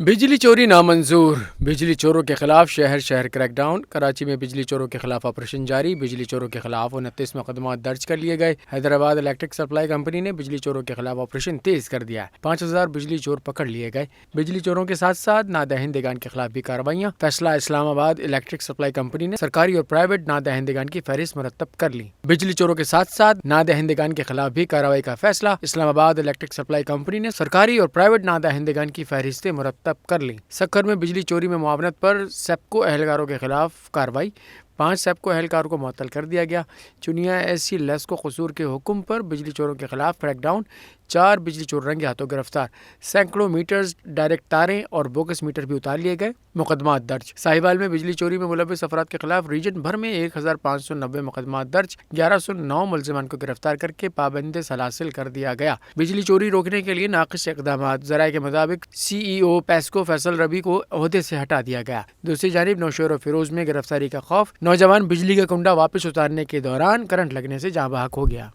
بجلی چوری نامنظور، بجلی چوروں کے خلاف شہر شہر کریک ڈاؤن۔ کراچی میں بجلی چوروں کے خلاف آپریشن جاری، بجلی چوروں کے خلاف 29 مقدمات درج کر لیے گئے۔ حیدرآباد الیکٹرک سپلائی کمپنی نے بجلی چوروں کے خلاف آپریشن تیز کر دیا ہے، 5000 بجلی چور پکڑ لیے گئے۔ بجلی چوروں کے ساتھ ساتھ نادہندگان کے خلاف بھی کارروائیاں۔ فیصلہ: اسلام آباد الیکٹرک سپلائی کمپنی نے سرکاری اور پرائیویٹ نادہندگان کی فہرست مرتب کر لی۔ بجلی چوروں کے ساتھ ساتھ نادہندگان کے خلاف بھی کارروائی کا فیصلہ: اسلام آباد الیکٹرک سپلائی کمپنی نے سرکاری اور پرائیویٹ نادہندگان کی فہرستیں مرتب کر لی۔ سکھر میں بجلی چوری میں معاونت پر سیپکو اہلکاروں کے خلاف کارروائی، 5 سیپکو اہلکاروں کو معطل کر دیا گیا۔ چنیا ایس سی لیس کو قصور کے حکم پر بجلی چوروں کے خلاف کریک ڈاؤن، 4 بجلی چور رنگے ہاتھوں گرفتار۔ سینکڑوں میٹرز، ڈائریکٹ تاریں اور بوگس میٹر بھی اتار لیے گئے، مقدمات درج۔ ساہیوال میں بجلی چوری میں ملوث افراد کے خلاف ریجن بھر میں 1590 مقدمات درج، 1109 ملزمان کو گرفتار کر کے پابند سلاسل کر دیا گیا۔ بجلی چوری روکنے کے لیے ناقص اقدامات: ذرائع کے مطابق سی ای او پیسکو فیصل ربی کو عہدے سے ہٹا دیا گیا۔ دوسری جانب نوشہر و فیروز میں گرفتاری کا خوف، نوجوان بجلی کا کنڈا واپس اتارنے کے دوران کرنٹ لگنے سے جاں بحق ہو گیا۔